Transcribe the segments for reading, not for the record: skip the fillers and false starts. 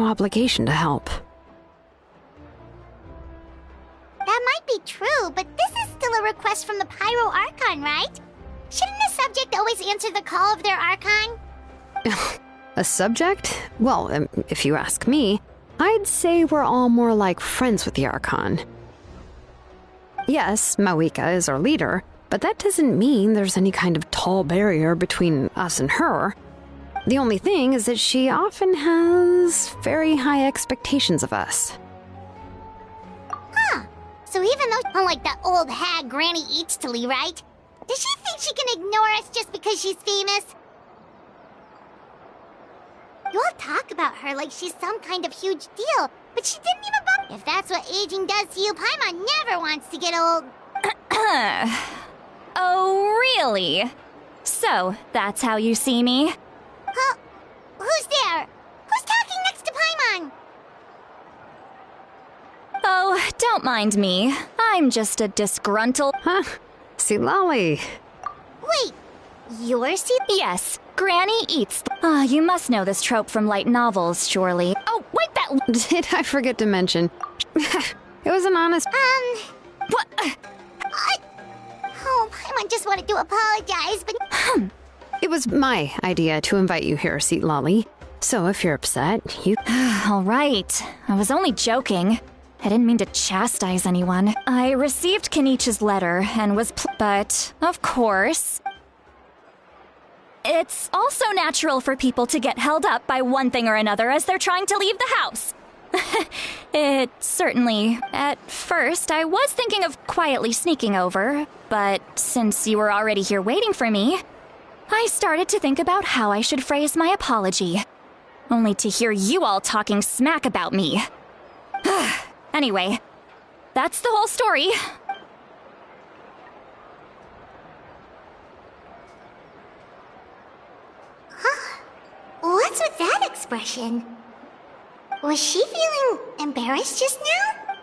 obligation to help. That might be true, but this is still a request from the Pyro Archon, right? Shouldn't a subject always answer the call of their Archon? A subject? Well, if you ask me, I'd say we're all more like friends with the Archon. Yes, Mawika is our leader, but that doesn't mean there's any kind of tall barrier between us and her. The only thing is that she often has very high expectations of us. Huh. So even though, unlike that old hag Granny Eatstily, right? Does she think she can ignore us just because she's famous? You all talk about her like she's some kind of huge deal, but she didn't even bump. If that's what aging does to you, Paimon never wants to get old. Oh, really? So, that's how you see me? Huh? Who's there? Who's talking next to Paimon? Oh, don't mind me. I'm just a disgruntled... Huh? Citlali. Wait, you're Yes, Granny eats... you must know this trope from light novels, surely. Oh, wait, that... Did I forget to mention? It was an honest... What? Oh, Paimon just wanted to apologize, but... It was my idea to invite you here, Citlali. So if you're upset, you... All right. I was only joking. I didn't mean to chastise anyone. I received Kenichi's letter and was but, of course... It's also natural for people to get held up by one thing or another as they're trying to leave the house. It certainly... At first, I was thinking of quietly sneaking over, but since you were already here waiting for me, I started to think about how I should phrase my apology. Only to hear you all talking smack about me. Anyway, that's the whole story. Huh? What's with that expression? Was she feeling embarrassed just now?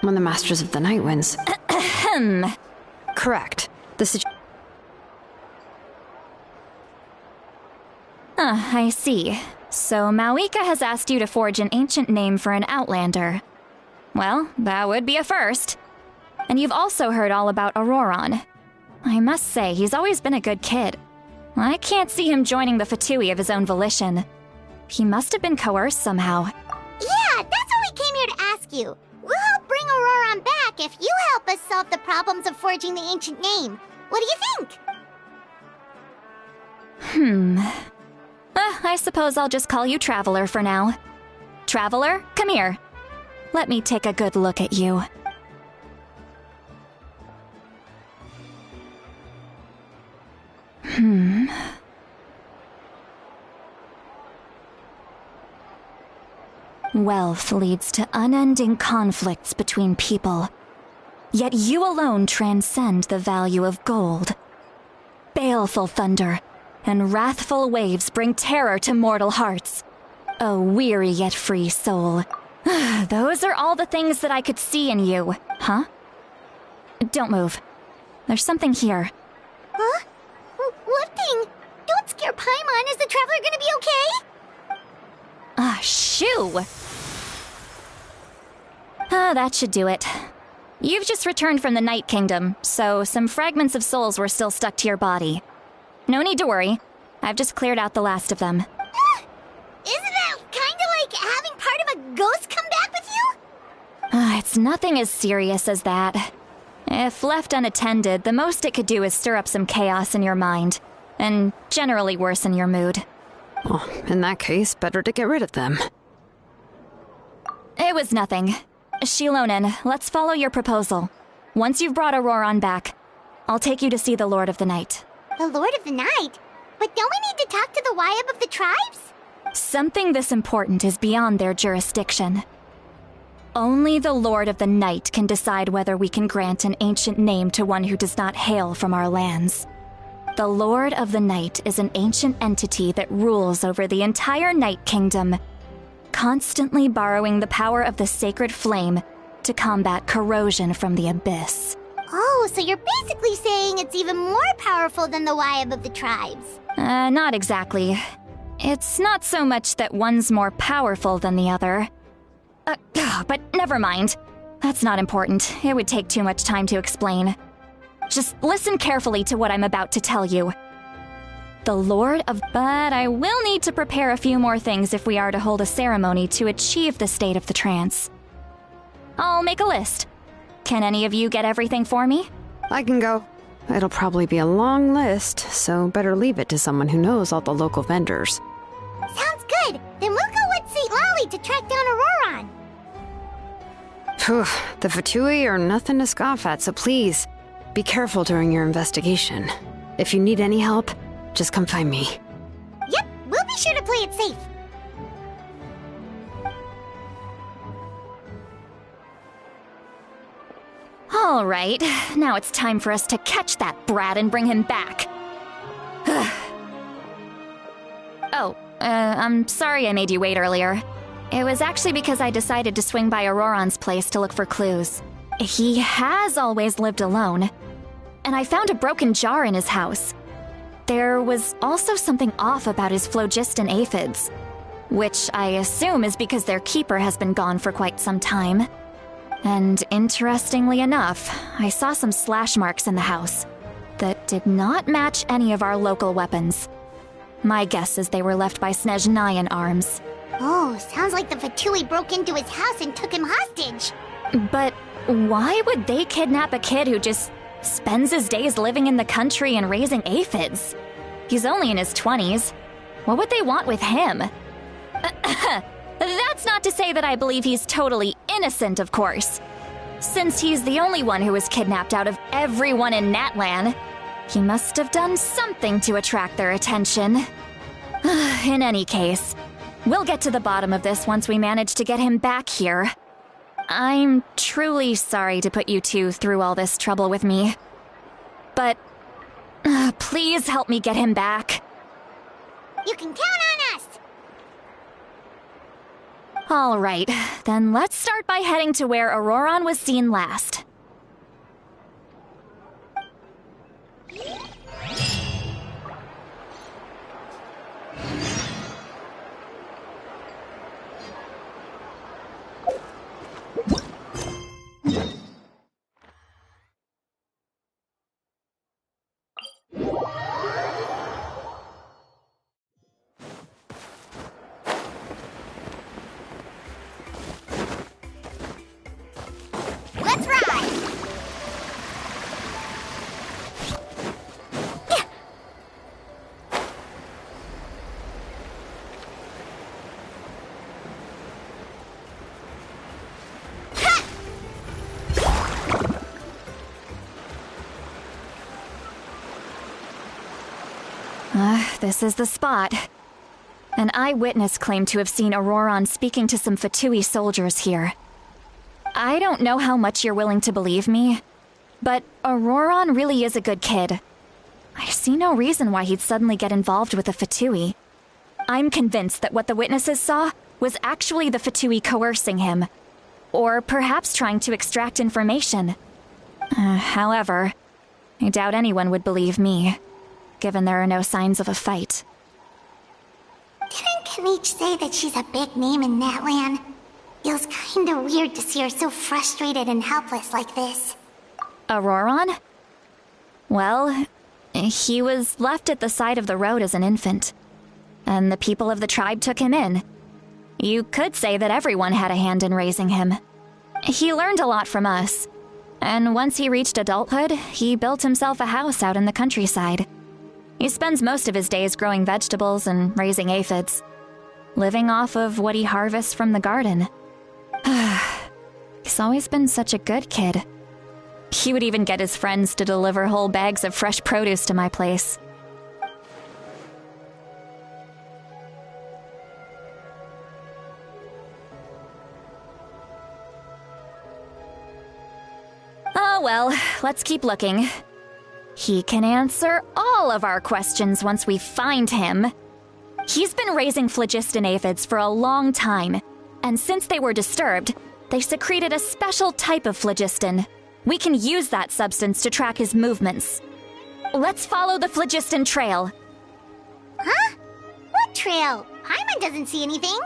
When the Masters of the Night wins. Correct. I see. So Mawika has asked you to forge an ancient name for an Outlander. Well, that would be a first. And you've also heard all about Auroron. I must say, he's always been a good kid. I can't see him joining the Fatui of his own volition. He must have been coerced somehow. Yeah, that's what we came here to ask you. We'll help bring Auroron back if you help us solve the problems of forging the ancient name. What do you think? I suppose I'll just call you Traveler for now. Traveler, come here. Let me take a good look at you. Wealth leads to unending conflicts between people. Yet you alone transcend the value of gold. Baleful thunder and wrathful waves bring terror to mortal hearts. A weary yet free soul. Those are all the things that I could see in you, huh? Don't move. There's something here. Huh? What thing? Don't scare Paimon. Is the Traveler gonna be okay? Shoo! That should do it. You've just returned from the Night Kingdom, so some fragments of souls were still stuck to your body. No need to worry. I've just cleared out the last of them. Isn't that kinda like having part of a ghost come back with you? It's nothing as serious as that. If left unattended, the most it could do is stir up some chaos in your mind, and generally worsen your mood. Well, in that case, better to get rid of them. It was nothing. Shilonen, let's follow your proposal. Once you've brought Auroron back, I'll take you to see the Lord of the Night. The Lord of the Night? But don't we need to talk to the Wyab of the tribes? Something this important is beyond their jurisdiction. Only the Lord of the Night can decide whether we can grant an ancient name to one who does not hail from our lands. The Lord of the Night is an ancient entity that rules over the entire Night Kingdom, constantly borrowing the power of the sacred flame to combat corrosion from the abyss. Oh, so you're basically saying it's even more powerful than the Wyab of the tribes. Not exactly. It's not so much that one's more powerful than the other. But never mind. That's not important. It would take too much time to explain. Just listen carefully to what I'm about to tell you. The Lord of... But I will need to prepare a few more things if we are to hold a ceremony to achieve the state of the trance. I'll make a list. Can any of you get everything for me? I can go. It'll probably be a long list, so better leave it to someone who knows all the local vendors. Sounds good. Then we'll go with St. Lolly to track down Auroron. Phew, the Fatui are nothing to scoff at, so please, be careful during your investigation. If you need any help, just come find me. Yep, we'll be sure to play it safe. All right, now it's time for us to catch that brat and bring him back. I'm sorry I made you wait earlier. It was actually because I decided to swing by Auroron's place to look for clues. He has always lived alone, and I found a broken jar in his house. There was also something off about his phlogiston aphids, which I assume is because their keeper has been gone for quite some time. And interestingly enough, I saw some slash marks in the house that did not match any of our local weapons. My guess is they were left by Snezhnayan arms. Oh, sounds like the Fatui broke into his house and took him hostage. But why would they kidnap a kid who just spends his days living in the country and raising aphids? He's only in his 20s. What would they want with him? That's not to say that I believe he's totally innocent, of course. Since he's the only one who was kidnapped out of everyone in Natlan, he must have done something to attract their attention. In any case, we'll get to the bottom of this once we manage to get him back here. I'm truly sorry to put you two through all this trouble with me. But please help me get him back. You can count on us! All right, then let's start by heading to where Auroron was seen last. Let's ride! This is the spot. An eyewitness claimed to have seen Auroron speaking to some Fatui soldiers here. I don't know how much you're willing to believe me, but Auroron really is a good kid. I see no reason why he'd suddenly get involved with the Fatui. I'm convinced that what the witnesses saw was actually the Fatui coercing him, or perhaps trying to extract information. However, I doubt anyone would believe me, given there are no signs of a fight. Didn't Kanich say that she's a big name in Natlan? Feels kinda weird to see her so frustrated and helpless like this. Auroron? Well, he was left at the side of the road as an infant, and the people of the tribe took him in. You could say that everyone had a hand in raising him. He learned a lot from us, and once he reached adulthood, he built himself a house out in the countryside. He spends most of his days growing vegetables and raising aphids, living off of what he harvests from the garden. He's always been such a good kid. He would even get his friends to deliver whole bags of fresh produce to my place. Oh well, let's keep looking. He can answer all of our questions once we find him. He's been raising phlogiston aphids for a long time, and since they were disturbed, they secreted a special type of phlogiston, We can use that substance to track his movements. Let's follow the phlogiston trail. Huh? What trail? Paimon doesn't see anything.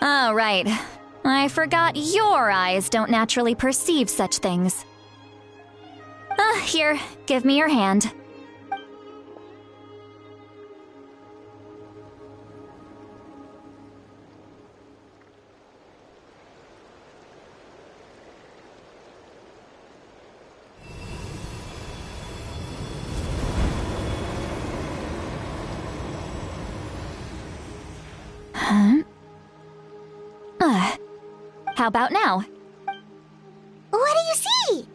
Oh, right. I forgot your eyes don't naturally perceive such things. Here, give me your hand. How about now? What do you see?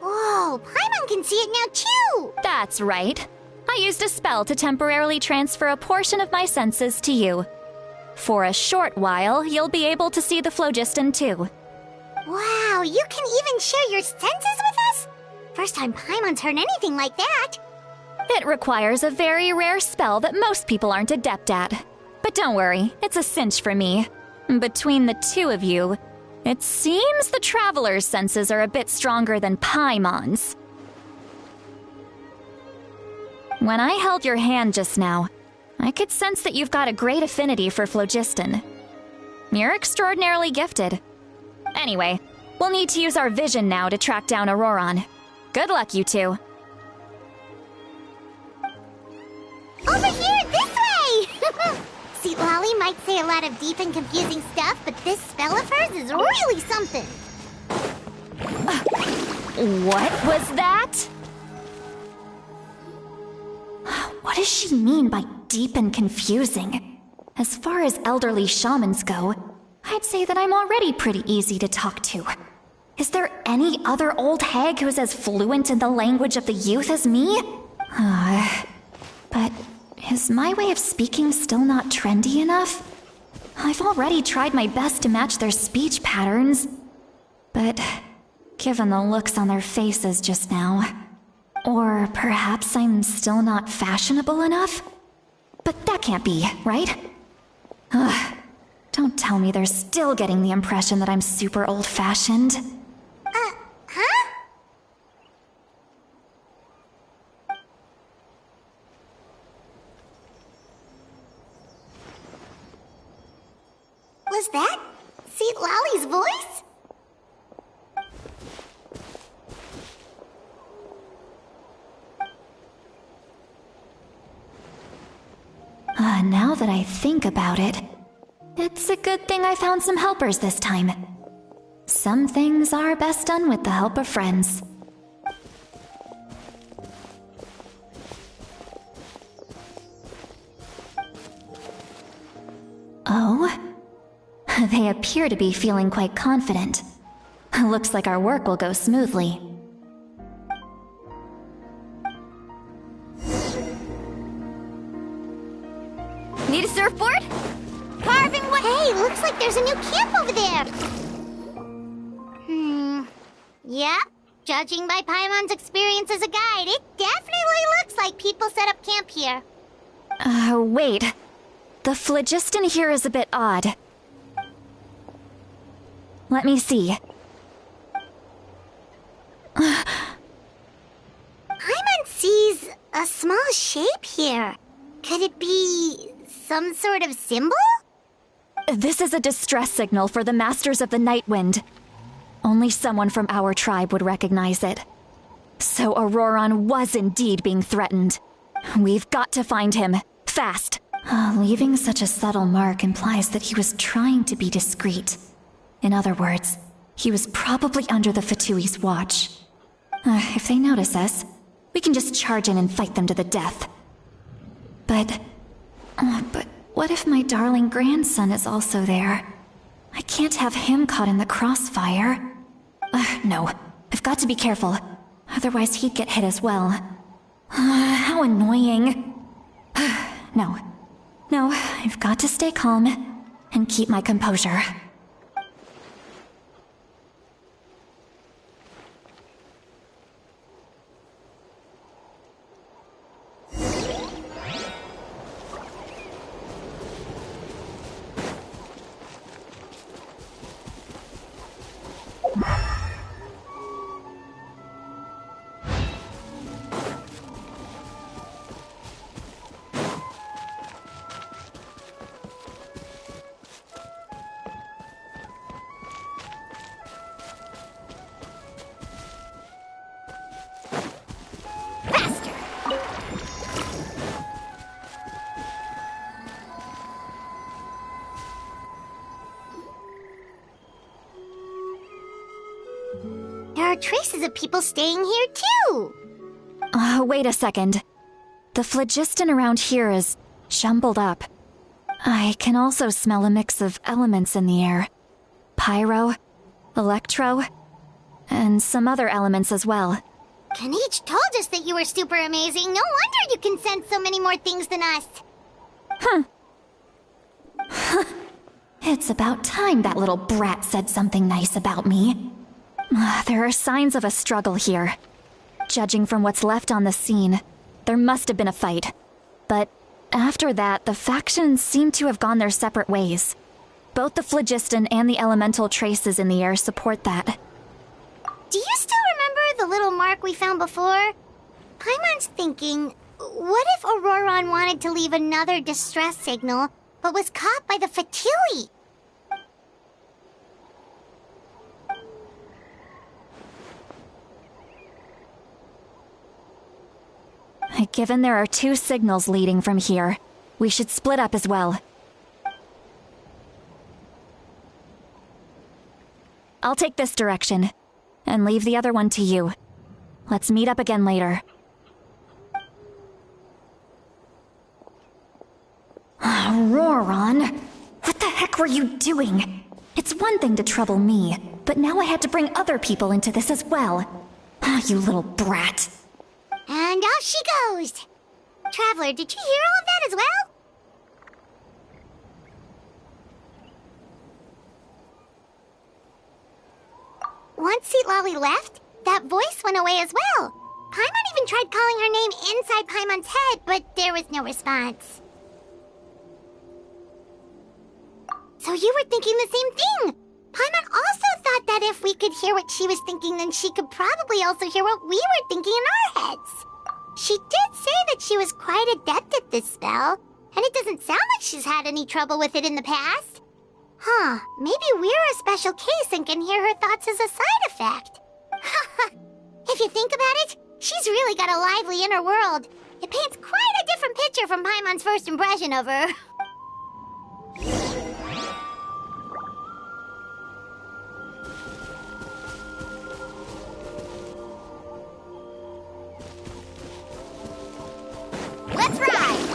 Whoa, Paimon can see it now too! That's right. I used a spell to temporarily transfer a portion of my senses to you. For a short while, you'll be able to see the phlogiston too. Wow, you can even share your senses with us? First time Paimon's heard anything like that. It requires a very rare spell that most people aren't adept at. But don't worry, it's a cinch for me. Between the two of you, it seems the Traveler's senses are a bit stronger than Paimon's. When I held your hand just now, I could sense that you've got a great affinity for phlogiston. You're extraordinarily gifted. Anyway, we'll need to use our vision now to track down Auroron. Good luck, you two. Over here, this way! See, Lolly might say a lot of deep and confusing stuff, but this spell of hers is really something. What was that? What does she mean by deep and confusing? As far as elderly shamans go, I'd say that I'm already pretty easy to talk to. Is there any other old hag who's as fluent in the language of the youth as me? But is my way of speaking still not trendy enough? I've already tried my best to match their speech patterns. But given the looks on their faces just now, or perhaps I'm still not fashionable enough? But that can't be, right? Don't tell me they're still getting the impression that I'm super old-fashioned. Huh? Was that St. Lolly's voice? Now that I think about it, it's a good thing I found some helpers this time. Some things are best done with the help of friends. Oh? They appear to be feeling quite confident. Looks like our work will go smoothly. Need a surfboard? Carving what? Hey, looks like there's a new camp over there. Yep. Judging by Paimon's experience as a guide, it definitely looks like people set up camp here. Wait. The phlogiston here is a bit odd. Let me see. Paimon sees a small shape here. Could it be some sort of symbol? This is a distress signal for the Masters of the Night Wind. Only someone from our tribe would recognize it. So Auroron was indeed being threatened. We've got to find him. Fast. Leaving such a subtle mark implies that he was trying to be discreet. In other words, he was probably under the Fatui's watch. If they notice us, we can just charge in and fight them to the death. But what if my darling grandson is also there? I can't have him caught in the crossfire. No, I've got to be careful. Otherwise he'd get hit as well. How annoying. No, I've got to stay calm and keep my composure. There are traces of people staying here, too. Wait a second. The phlogiston around here is jumbled up. I can also smell a mix of elements in the air. Pyro, electro, and some other elements as well. Kanich told us that you were super amazing. No wonder you can sense so many more things than us. It's about time that little brat said something nice about me. There are signs of a struggle here. Judging from what's left on the scene, there must have been a fight. But after that, the factions seem to have gone their separate ways. Both the phlogiston and the elemental traces in the air support that. Do you still remember the little mark we found before? Paimon's thinking, what if Auroron wanted to leave another distress signal, but was caught by the Fatui? Given there are 2 signals leading from here, we should split up as well. I'll take this direction, and leave the other one to you. Let's meet up again later. Auroron! What the heck were you doing? It's one thing to trouble me, but now I had to bring other people into this as well. You little brat. And off she goes! Traveler, did you hear all of that as well? Once Seatlolly left, that voice went away as well. Paimon even tried calling her name inside Paimon's head, but there was no response. So you were thinking the same thing! Paimon also thought that if we could hear what she was thinking, then she could probably also hear what we were thinking in our heads. She did say that she was quite adept at this spell, and it doesn't sound like she's had any trouble with it in the past. Huh, maybe we're a special case and can hear her thoughts as a side effect. If you think about it, she's really got a lively inner world. It paints quite a different picture from Paimon's first impression of her. Let's ride!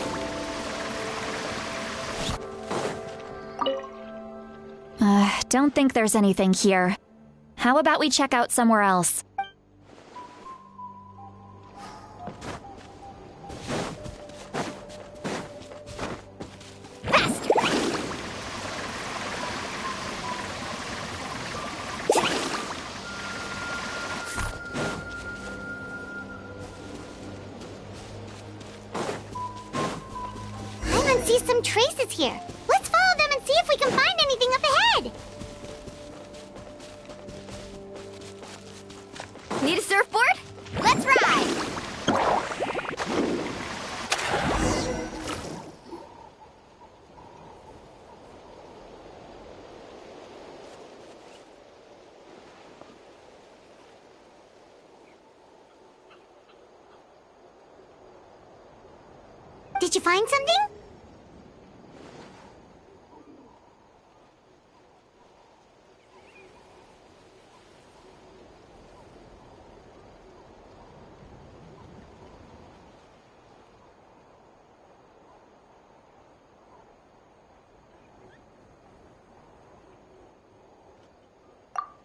Don't think there's anything here. How about we check out somewhere else? Paimon sees some traces here. Let's follow them and see if we can find anything up ahead. Need a surfboard? Let's ride! Did you find something?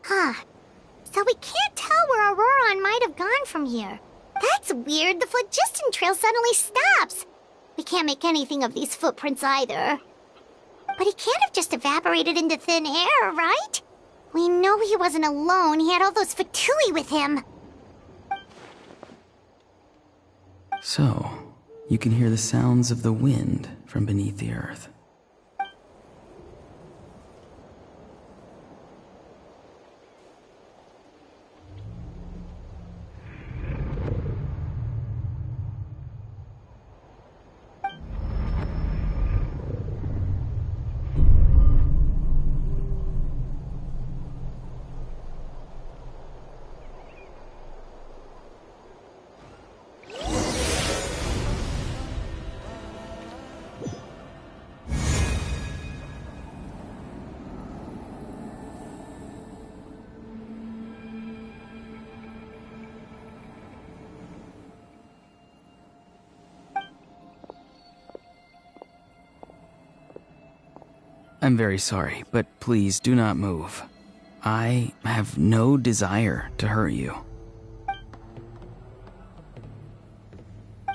Huh. So we can't tell where Auroron might have gone from here. That's weird. The phlogiston trail suddenly stops. We can't make anything of these footprints either. But he can't have just evaporated into thin air, right? We know he wasn't alone. He had all those Fatui with him. So, you can hear the sounds of the wind from beneath the earth. I'm very sorry, but please do not move. I have no desire to hurt you.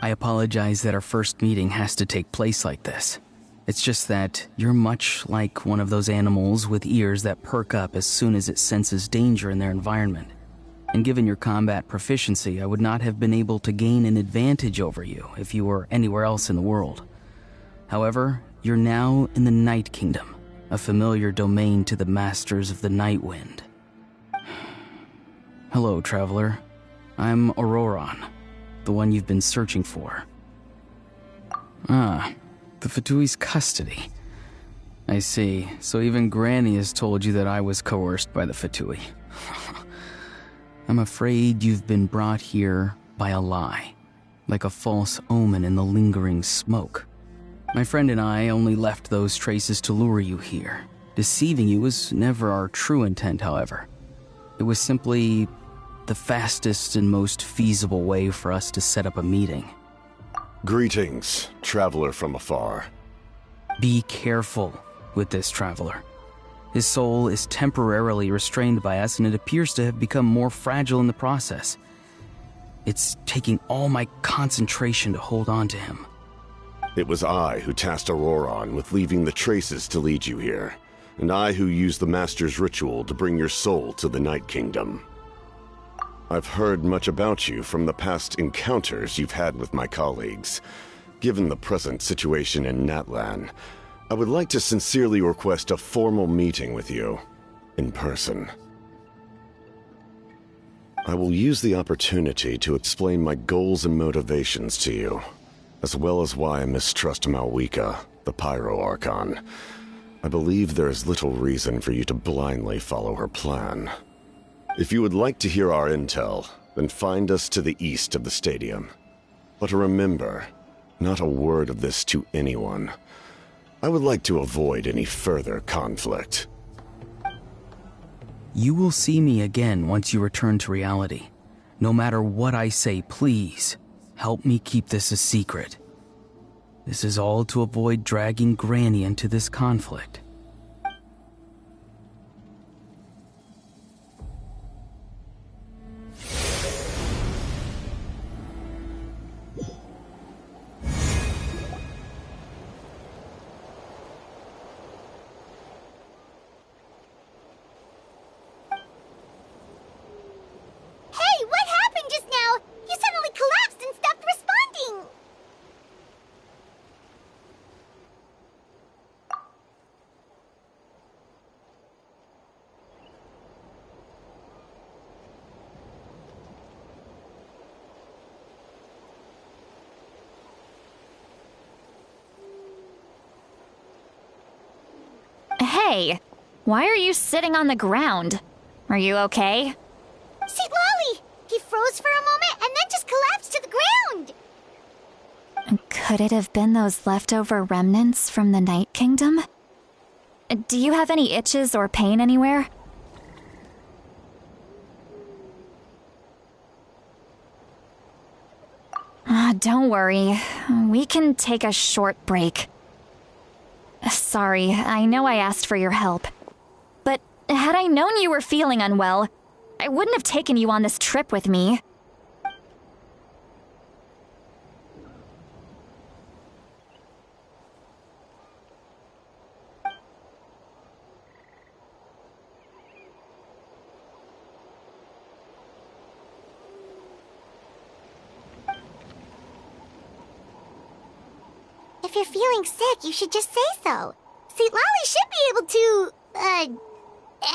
I apologize that our first meeting has to take place like this. It's just that you're much like one of those animals with ears that perk up as soon as it senses danger in their environment. And given your combat proficiency, I would not have been able to gain an advantage over you if you were anywhere else in the world. However, you're now in the Night Kingdom, a familiar domain to the masters of the Night Wind. Hello, traveler. I'm Auroron, the one you've been searching for. Ah, the Fatui's custody. I see. So even Granny has told you that I was coerced by the Fatui. I'm afraid you've been brought here by a lie, like a false omen in the lingering smoke. My friend and I only left those traces to lure you here. Deceiving you was never our true intent, however. It was simply the fastest and most feasible way for us to set up a meeting. Greetings, traveler from afar. Be careful with this traveler. His soul is temporarily restrained by us, and it appears to have become more fragile in the process. It's taking all my concentration to hold on to him. It was I who tasked Auroron with leaving the traces to lead you here, and I who used the Master's ritual to bring your soul to the Night Kingdom. I've heard much about you from the past encounters you've had with my colleagues. Given the present situation in Natlan, I would like to sincerely request a formal meeting with you, in person. I will use the opportunity to explain my goals and motivations to you, as well as why I mistrust Malwika, the Pyro Archon. I believe there is little reason for you to blindly follow her plan. If you would like to hear our intel, then find us to the east of the stadium. But remember, not a word of this to anyone. I would like to avoid any further conflict. You will see me again once you return to reality. No matter what I say, please, help me keep this a secret. This is all to avoid dragging Granny into this conflict. Hey, why are you sitting on the ground? Are you okay? See, Lolly! He froze for a moment and then just collapsed to the ground! Could it have been those leftover remnants from the Night Kingdom? Do you have any itches or pain anywhere? Don't worry. We can take a short break. Sorry, I know I asked for your help. But had I known you were feeling unwell, I wouldn't have taken you on this trip with me. If you're feeling sick, you should just say so. See, Lolly should be able to,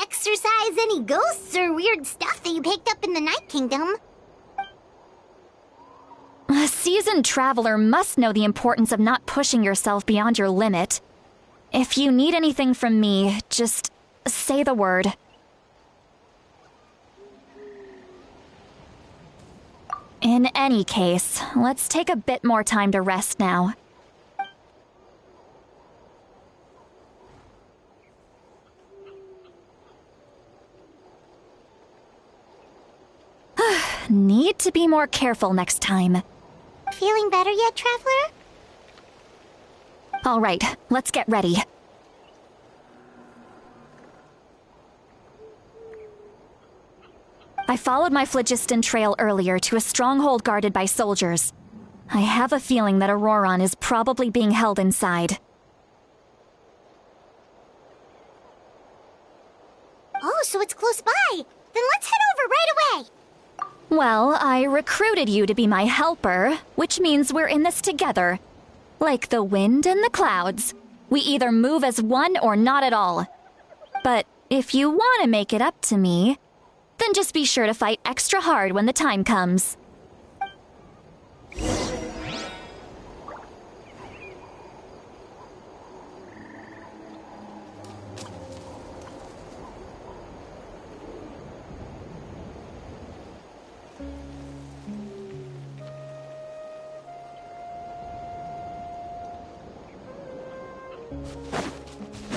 exorcise any ghosts or weird stuff that you picked up in the Night Kingdom. A seasoned traveler must know the importance of not pushing yourself beyond your limit. If you need anything from me, just say the word. In any case, let's take a bit more time to rest now. Need to be more careful next time. Feeling better yet, traveler? All right, let's get ready. I followed my phlogiston trail earlier to a stronghold guarded by soldiers. I have a feeling that Auroron is probably being held inside. Oh, so it's close by. Then let's head over right away. Well, I recruited you to be my helper, which means we're in this together. Like the wind and the clouds. We either move as one or not at all. But if you want to make it up to me, then just be sure to fight extra hard when the time comes.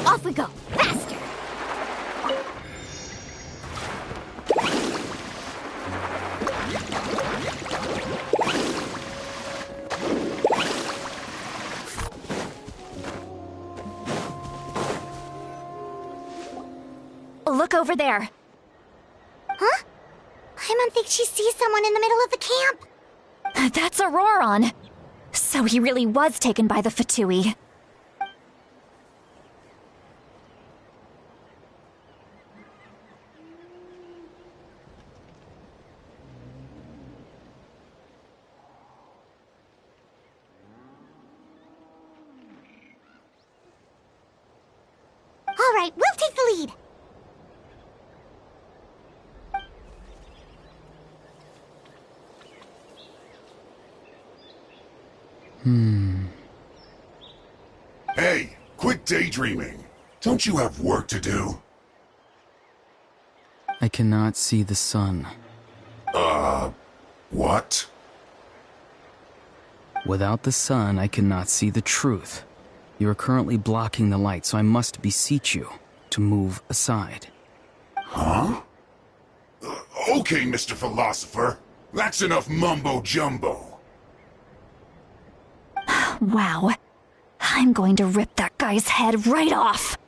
Off we go. Faster. Look over there. Huh? Paimon thinks she sees someone in the middle of the camp. That's Auroron. So he really was taken by the Fatui. All right, we'll take the lead. Hey, quit daydreaming. Don't you have work to do? I cannot see the sun. What? Without the sun, I cannot see the truth. You are currently blocking the light, so I must beseech you to move aside. Huh? Okay, Mr. Philosopher. That's enough mumbo-jumbo. Wow. I'm going to rip that guy's head right off.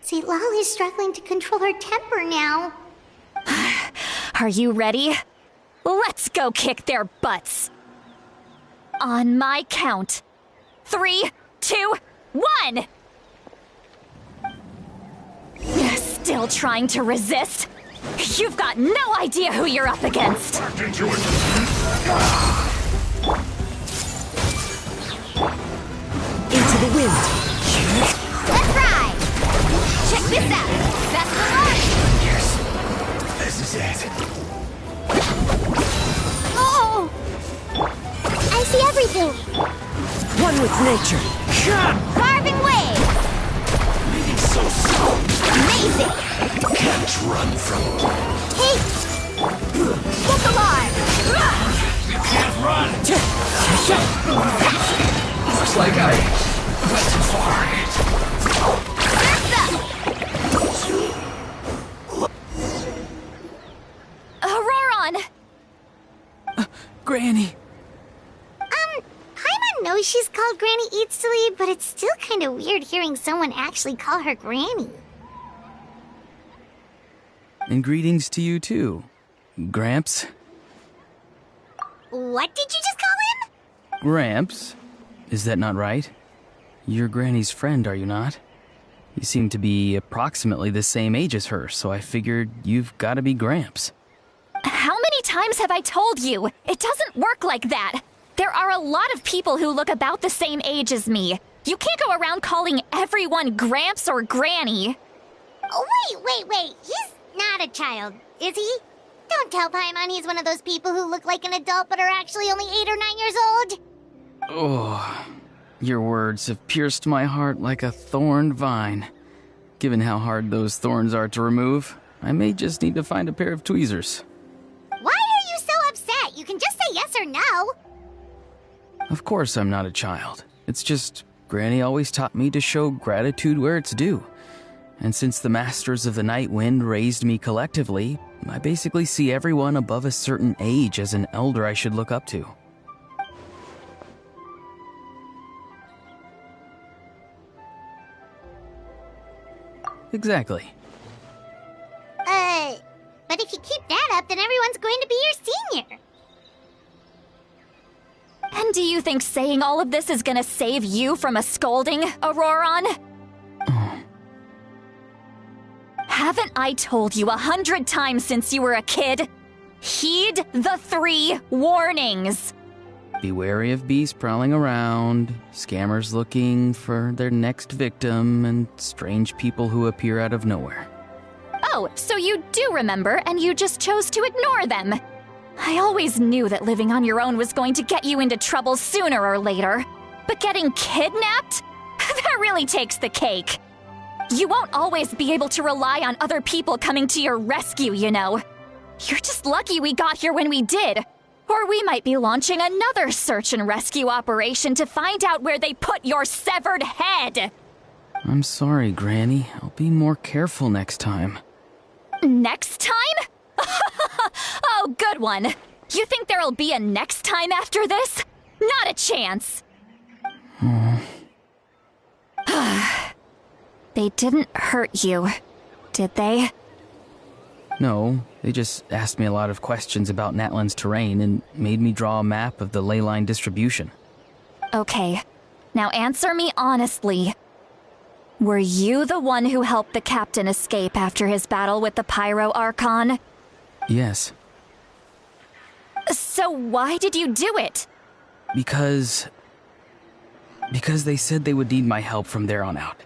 See, Lolly's struggling to control her temper now. Are you ready? Let's go kick their butts. On my count. 3, 2, 1! Still trying to resist? You've got no idea who you're up against. Back into it. Into the wind. Let's ride! Check this out! That's the line! Yes. This is it. Oh! I see everything! One with nature. Carving waves! Moving so slow. Amazing! Can't run from it. Hey! Look alive! You can't run. Looks like I went too far. Auroron! Granny! Paimon knows she's called Granny Eats to Lead, but it's still kind of weird hearing someone actually call her Granny. And greetings to you too, Gramps. What did you just call him? Gramps? Is that not right? You're Granny's friend, are you not? You seem to be approximately the same age as her, so I figured you've got to be Gramps. How many times have I told you? It doesn't work like that. There are a lot of people who look about the same age as me. You can't go around calling everyone Gramps or Granny. Oh, wait. He's not a child, is he? Don't tell Paimon he's one of those people who look like an adult but are actually only 8 or 9 years old. Oh, your words have pierced my heart like a thorned vine. Given how hard those thorns are to remove, I may just need to find a pair of tweezers. Why are you so upset? You can just say yes or no. Of course I'm not a child. It's just Granny always taught me to show gratitude where it's due. And since the Masters of the Night Wind raised me collectively, I basically see everyone above a certain age as an elder I should look up to. Exactly. But if you keep that up, then everyone's going to be your senior. And do you think saying all of this is gonna save you from a scolding, Auroron? Haven't I told you 100 times since you were a kid? Heed the 3 warnings! Be wary of beasts prowling around, scammers looking for their next victim, and strange people who appear out of nowhere. Oh, so you do remember, and you just chose to ignore them. I always knew that living on your own was going to get you into trouble sooner or later. But getting kidnapped? That really takes the cake. You won't always be able to rely on other people coming to your rescue, you know. You're just lucky we got here when we did. Or we might be launching another search and rescue operation to find out where they put your severed head. I'm sorry, Granny. I'll be more careful next time. Next time? Oh, good one. You think there'll be a next time after this? Not a chance. They didn't hurt you, did they? No, they just asked me a lot of questions about Natlan's terrain and made me draw a map of the ley line distribution. Okay, now answer me honestly. Were you the one who helped the captain escape after his battle with the Pyro Archon? Yes. So why did you do it? Because they said they would need my help from there on out.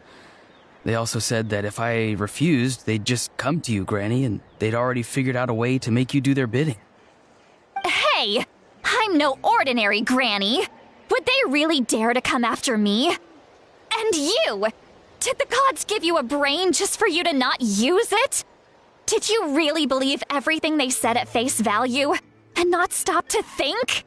They also said that if I refused, they'd just come to you, Granny, and they'd already figured out a way to make you do their bidding. Hey! I'm no ordinary Granny! Would they really dare to come after me? And you! Did the gods give you a brain just for you to not use it? Did you really believe everything they said at face value, and not stop to think?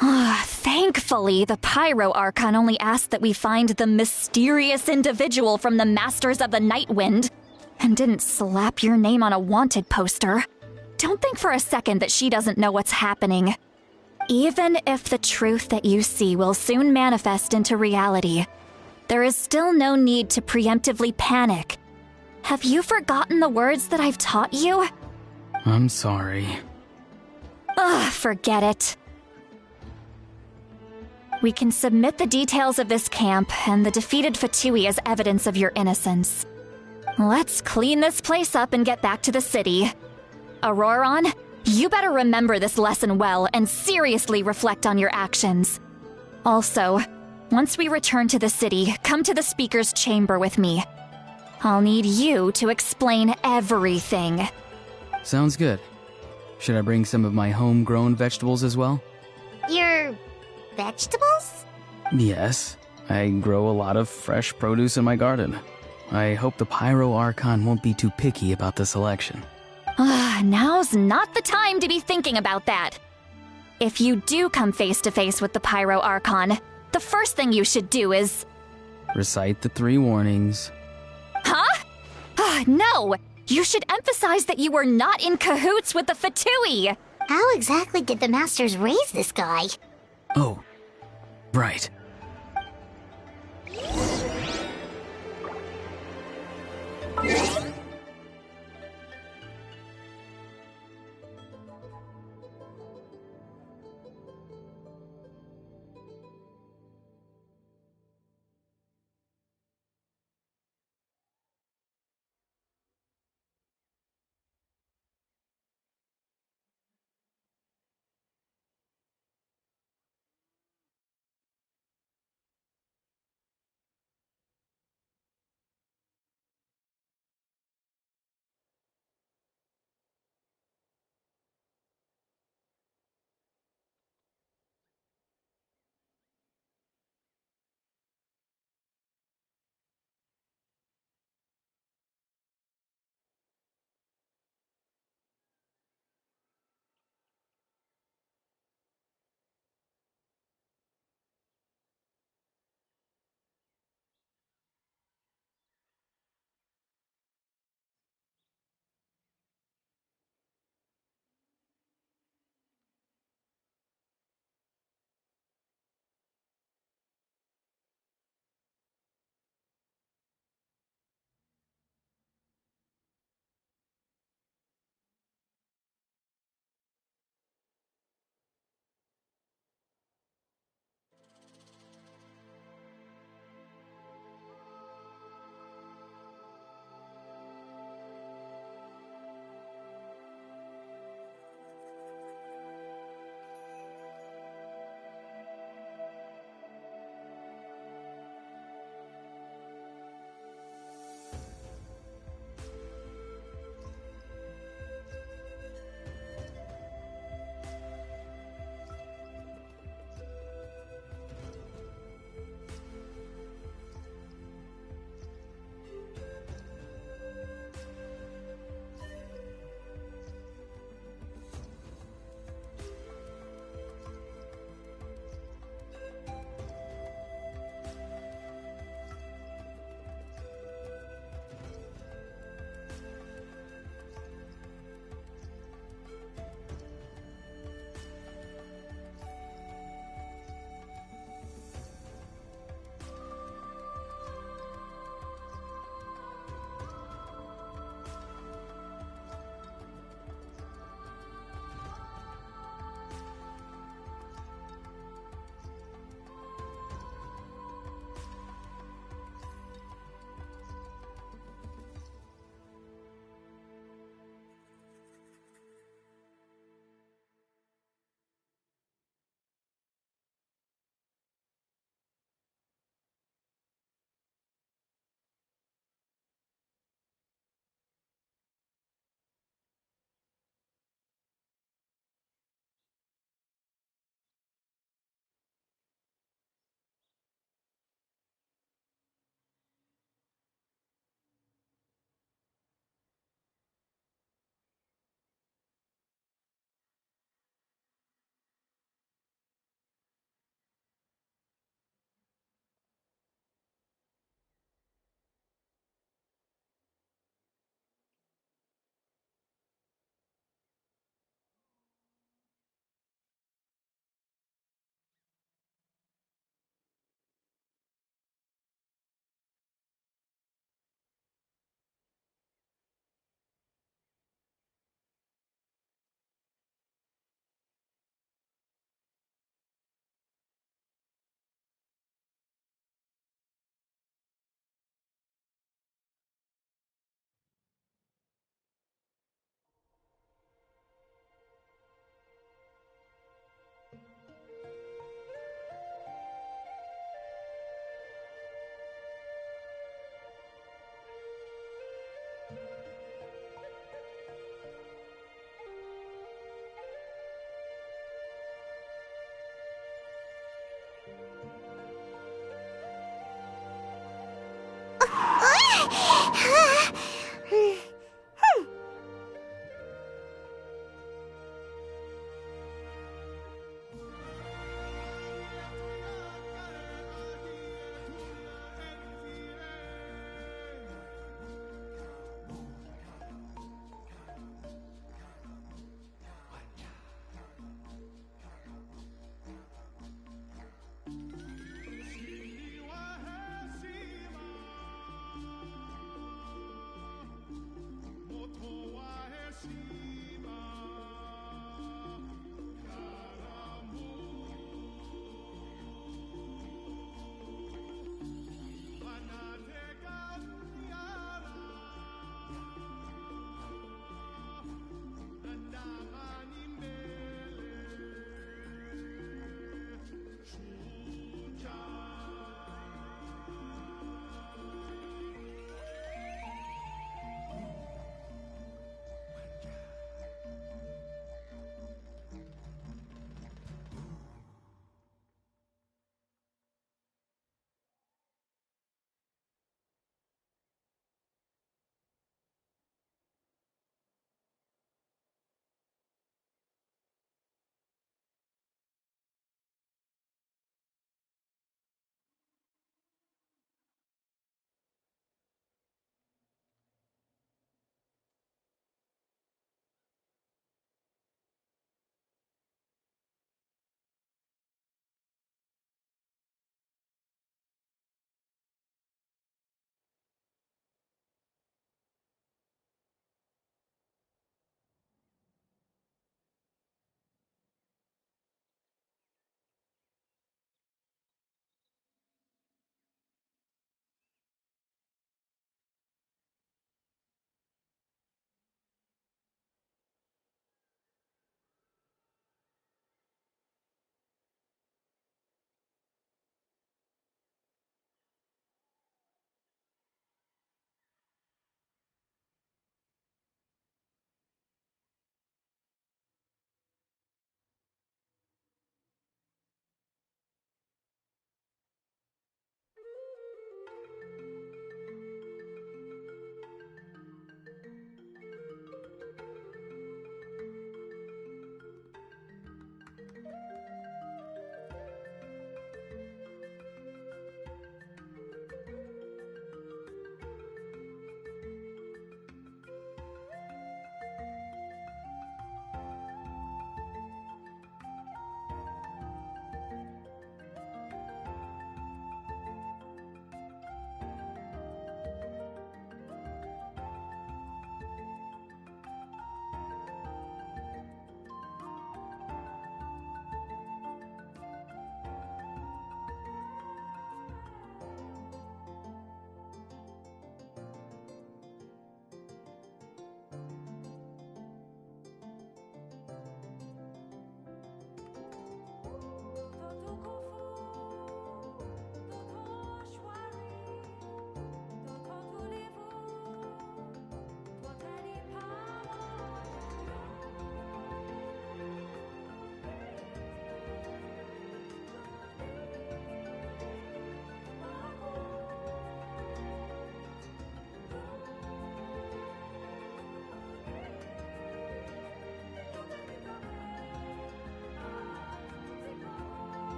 Thankfully, the Pyro Archon only asked that we find the mysterious individual from the Masters of the Night Wind, and didn't slap your name on a wanted poster. Don't think for a second that she doesn't know what's happening. Even if the truth that you see will soon manifest into reality, there is still no need to preemptively panic. Have you forgotten the words that I've taught you? I'm sorry. Forget it. We can submit the details of this camp and the defeated Fatui as evidence of your innocence. Let's clean this place up and get back to the city. Auroron, you better remember this lesson well and seriously reflect on your actions. Also, once we return to the city, come to the speaker's chamber with me. I'll need you to explain everything. Sounds good. Should I bring some of my homegrown vegetables as well? Your vegetables? Yes. I grow a lot of fresh produce in my garden. I hope the Pyro Archon won't be too picky about the selection. Now's not the time to be thinking about that. If you do come face to face with the Pyro Archon, the first thing you should do is... Recite the 3 warnings. Huh? No! You should emphasize that you were not in cahoots with the Fatui! How exactly did the Masters raise this guy? Oh, right.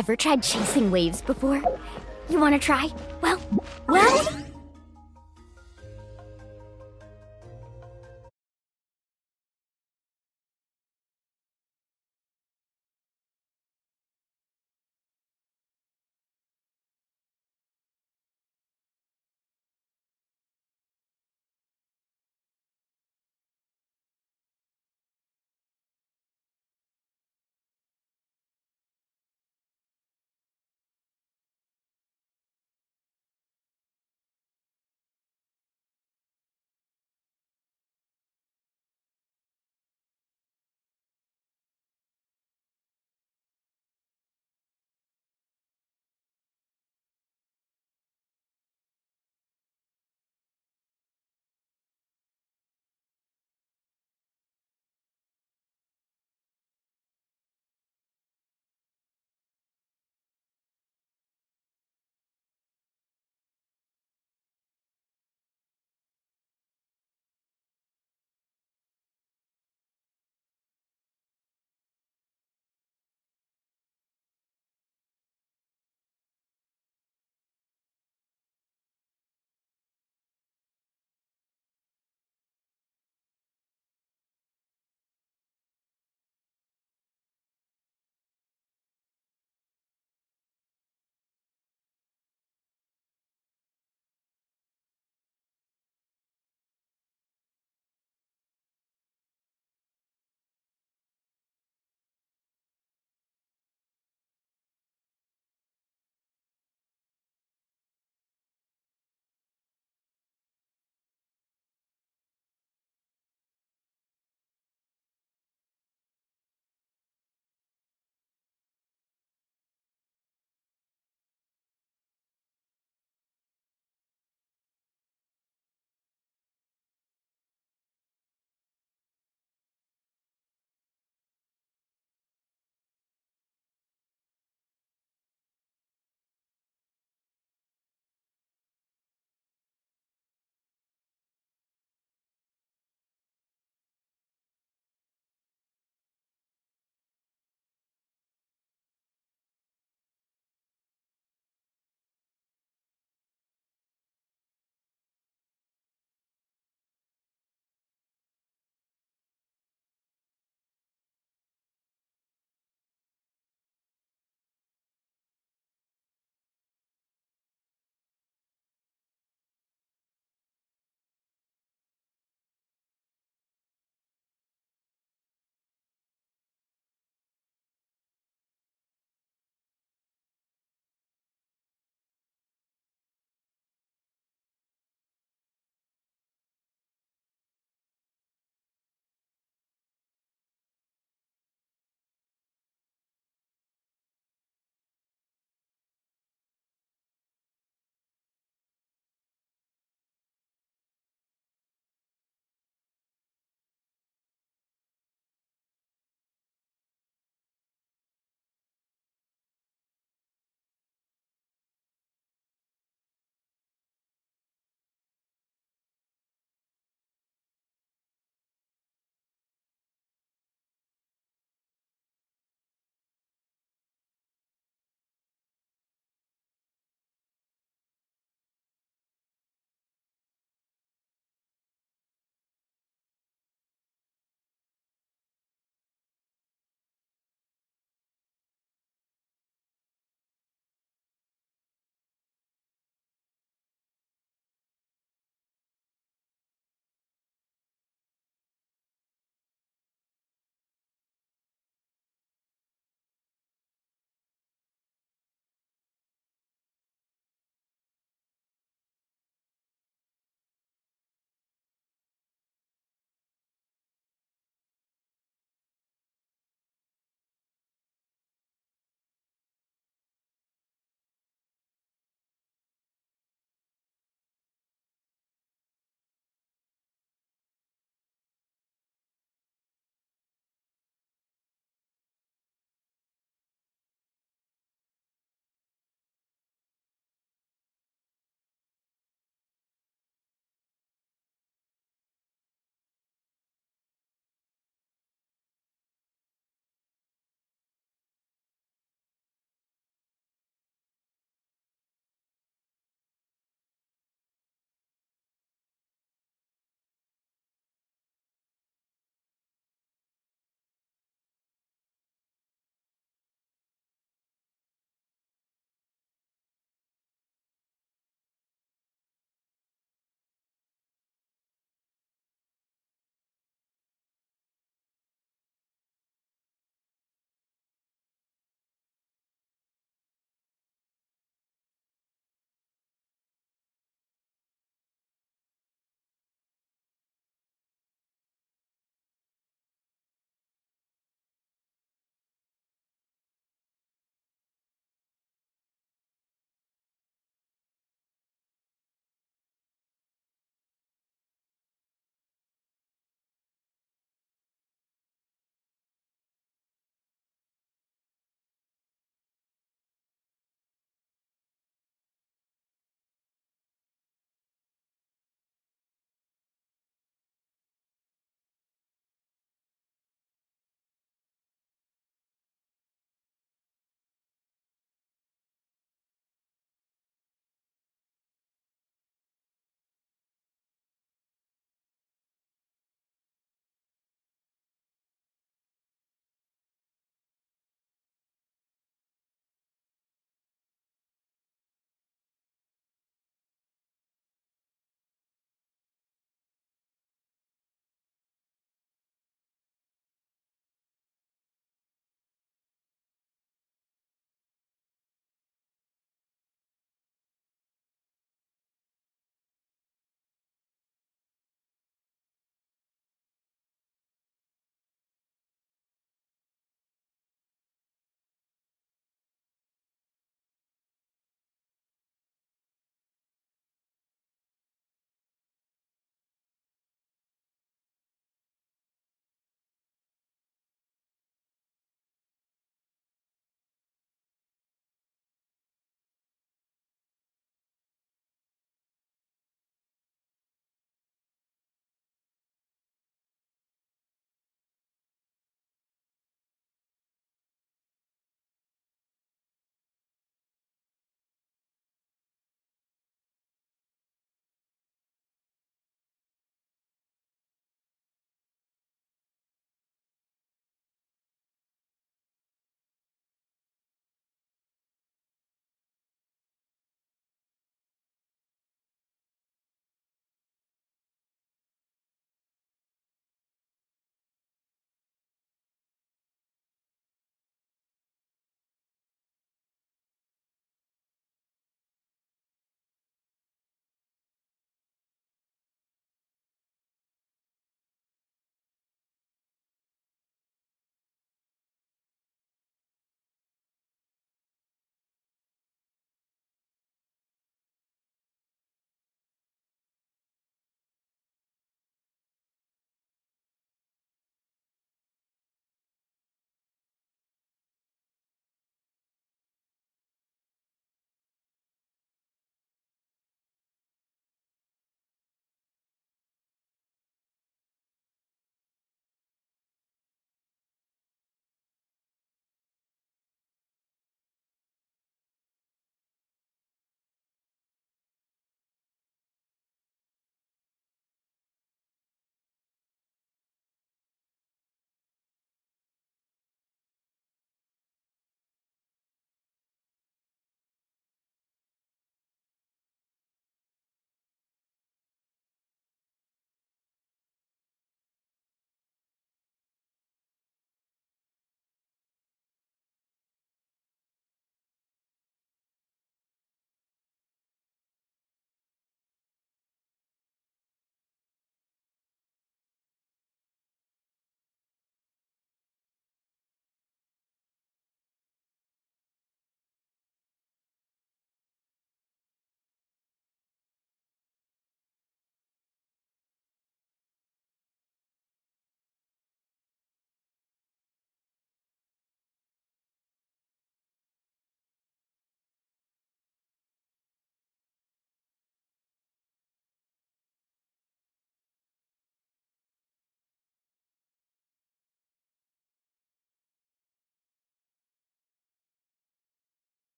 ever tried chasing waves before? You want to try? Well,